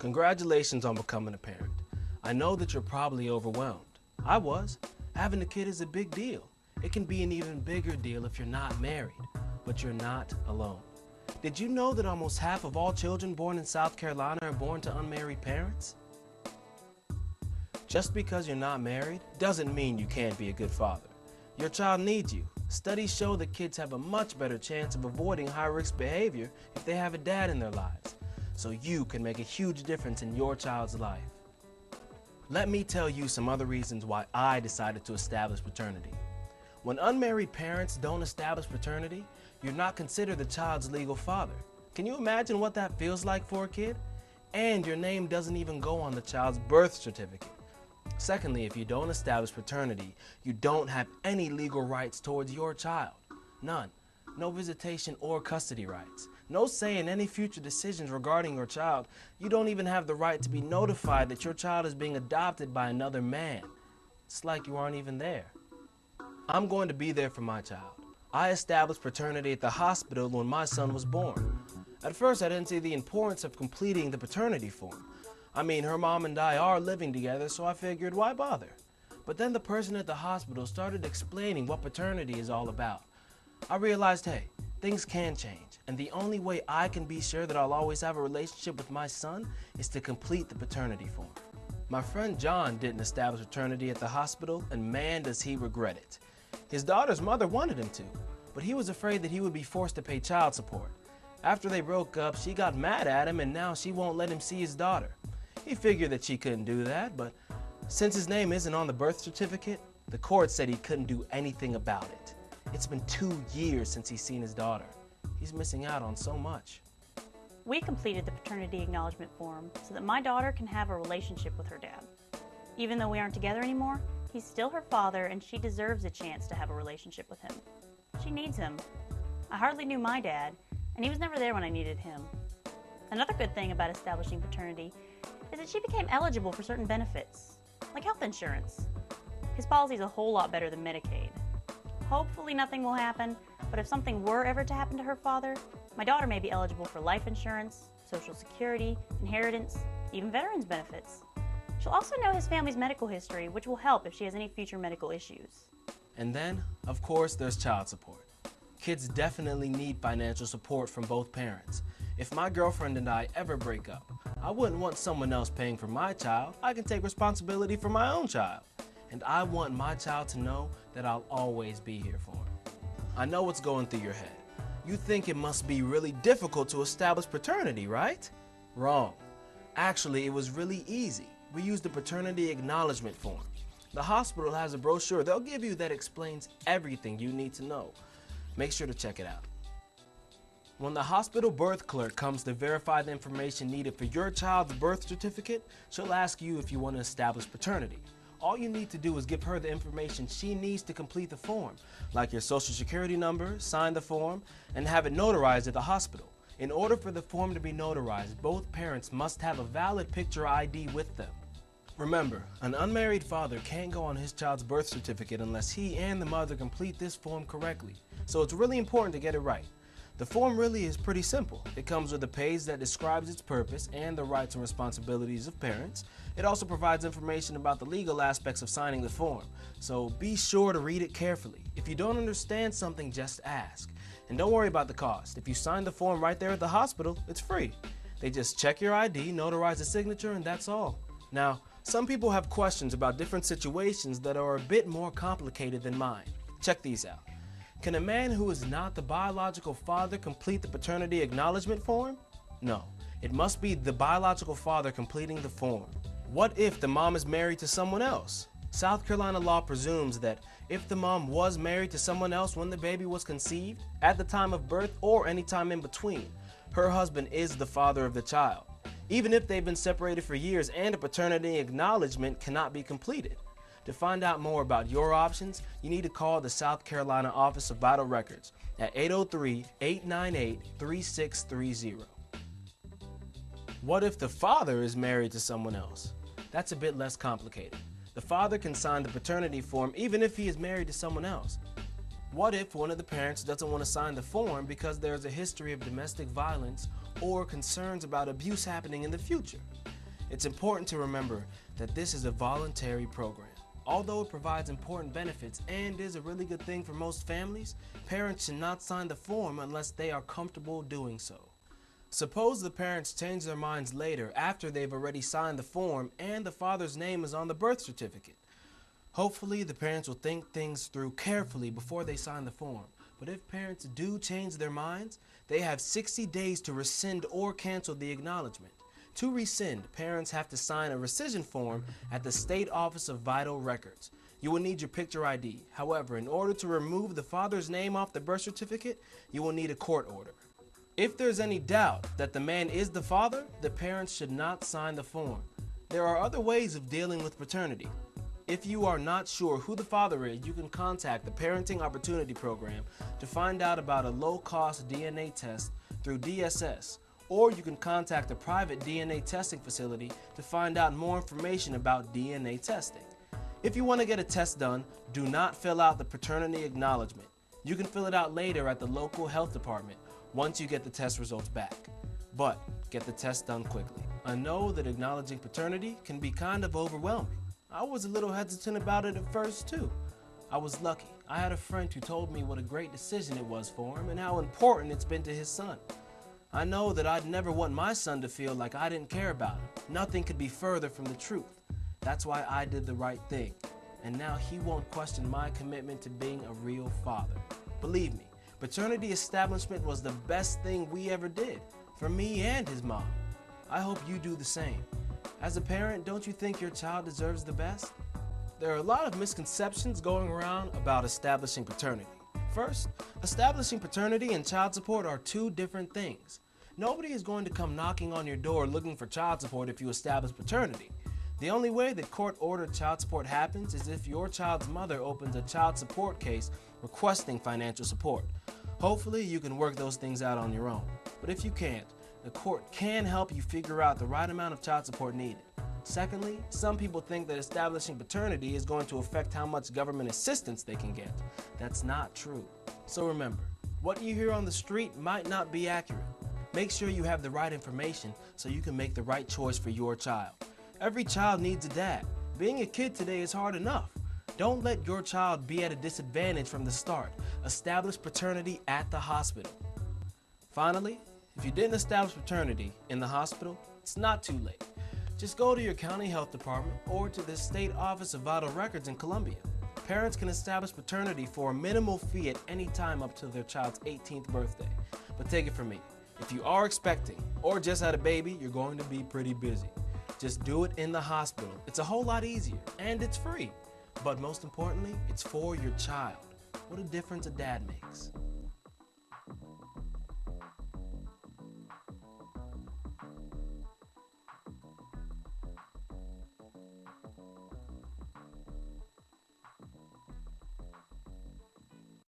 Congratulations on becoming a parent. I know that you're probably overwhelmed. I was. Having a kid is a big deal. It can be an even bigger deal if you're not married, but you're not alone. Did you know that almost half of all children born in South Carolina are born to unmarried parents? Just because you're not married doesn't mean you can't be a good father. Your child needs you. Studies show that kids have a much better chance of avoiding high-risk behavior if they have a dad in their lives. So you can make a huge difference in your child's life. Let me tell you some other reasons why I decided to establish paternity. When unmarried parents don't establish paternity, you're not considered the child's legal father. Can you imagine what that feels like for a kid? And your name doesn't even go on the child's birth certificate. Secondly, if you don't establish paternity, you don't have any legal rights towards your child. None. No visitation or custody rights. No say in any future decisions regarding your child. You don't even have the right to be notified that your child is being adopted by another man. It's like you aren't even there. I'm going to be there for my child. I established paternity at the hospital when my son was born. At first, I didn't see the importance of completing the paternity form. I mean, her mom and I are living together, so I figured, why bother? But then the person at the hospital started explaining what paternity is all about. I realized, hey, things can change, and the only way I can be sure that I'll always have a relationship with my son is to complete the paternity form. My friend John didn't establish paternity at the hospital, and man, does he regret it. His daughter's mother wanted him to, but he was afraid that he would be forced to pay child support. After they broke up, she got mad at him, and now she won't let him see his daughter. He figured that she couldn't do that, but since his name isn't on the birth certificate, the court said he couldn't do anything about it. It's been 2 years since he's seen his daughter. He's missing out on so much. We completed the paternity acknowledgement form so that my daughter can have a relationship with her dad. Even though we aren't together anymore, he's still her father and she deserves a chance to have a relationship with him. She needs him. I hardly knew my dad, and he was never there when I needed him. Another good thing about establishing paternity is that she became eligible for certain benefits, like health insurance. His policy is a whole lot better than Medicaid. Hopefully nothing will happen, but if something were ever to happen to her father, my daughter may be eligible for life insurance, Social Security, inheritance, even veterans benefits. She'll also know his family's medical history, which will help if she has any future medical issues. And then, of course, there's child support. Kids definitely need financial support from both parents. If my girlfriend and I ever break up, I wouldn't want someone else paying for my child. I can take responsibility for my own child. And I want my child to know that I'll always be here for him. I know what's going through your head. You think it must be really difficult to establish paternity, right? Wrong. Actually, it was really easy. We used the paternity acknowledgement form. The hospital has a brochure they'll give you that explains everything you need to know. Make sure to check it out. When the hospital birth clerk comes to verify the information needed for your child's birth certificate, she'll ask you if you want to establish paternity. All you need to do is give her the information she needs to complete the form, like your social security number, sign the form, and have it notarized at the hospital. In order for the form to be notarized, both parents must have a valid picture ID with them. Remember, an unmarried father can't go on his child's birth certificate unless he and the mother complete this form correctly, so it's really important to get it right. The form really is pretty simple. It comes with a page that describes its purpose and the rights and responsibilities of parents. It also provides information about the legal aspects of signing the form, so be sure to read it carefully. If you don't understand something, just ask. And don't worry about the cost. If you sign the form right there at the hospital, it's free. They just check your ID, notarize the signature, and that's all. Now, some people have questions about different situations that are a bit more complicated than mine. Check these out. Can a man who is not the biological father complete the paternity acknowledgement form? No, it must be the biological father completing the form. What if the mom is married to someone else? South Carolina law presumes that if the mom was married to someone else when the baby was conceived, at the time of birth, or any time in between, her husband is the father of the child, even if they've been separated for years and a paternity acknowledgement cannot be completed. To find out more about your options, you need to call the South Carolina Office of Vital Records at 803-898-3630. What if the father is married to someone else? That's a bit less complicated. The father can sign the paternity form even if he is married to someone else. What if one of the parents doesn't want to sign the form because there's a history of domestic violence or concerns about abuse happening in the future. It's important to remember that this is a voluntary program. Although it provides important benefits and is a really good thing for most families, parents should not sign the form unless they are comfortable doing so. Suppose the parents change their minds later after they've already signed the form and the father's name is on the birth certificate. Hopefully, the parents will think things through carefully before they sign the form. But if parents do change their minds, they have 60 days to rescind or cancel the acknowledgement. To rescind, parents have to sign a rescission form at the State Office of Vital Records. You will need your picture ID. However, in order to remove the father's name off the birth certificate, you will need a court order. If there's any doubt that the man is the father, the parents should not sign the form. There are other ways of dealing with paternity. If you are not sure who the father is, you can contact the Parenting Opportunity Program to find out about a low-cost DNA test through DSS, or you can contact a private DNA testing facility to find out more information about DNA testing. If you want to get a test done, do not fill out the paternity acknowledgement. You can fill it out later at the local health department once you get the test results back. But get the test done quickly. I know that acknowledging paternity can be kind of overwhelming. I was a little hesitant about it at first too. I was lucky. I had a friend who told me what a great decision it was for him and how important it's been to his son. I know that I'd never want my son to feel like I didn't care about him. Nothing could be further from the truth. That's why I did the right thing. And now he won't question my commitment to being a real father. Believe me, paternity establishment was the best thing we ever did for me and his mom. I hope you do the same. As a parent, don't you think your child deserves the best? There are a lot of misconceptions going around about establishing paternity. First, establishing paternity and child support are two different things. Nobody is going to come knocking on your door looking for child support if you establish paternity. The only way that court-ordered child support happens is if your child's mother opens a child support case requesting financial support. Hopefully, you can work those things out on your own. But if you can't, the court can help you figure out the right amount of child support needed. Secondly, some people think that establishing paternity is going to affect how much government assistance they can get. That's not true. So remember, what you hear on the street might not be accurate. Make sure you have the right information so you can make the right choice for your child. Every child needs a dad. Being a kid today is hard enough. Don't let your child be at a disadvantage from the start. Establish paternity at the hospital. Finally, if you didn't establish paternity in the hospital, it's not too late. Just go to your county health department or to the State Office of Vital Records in Columbia. Parents can establish paternity for a minimal fee at any time up to their child's 18th birthday. But take it from me, if you are expecting or just had a baby, you're going to be pretty busy. Just do it in the hospital. It's a whole lot easier and it's free. But most importantly, it's for your child. What a difference a dad makes.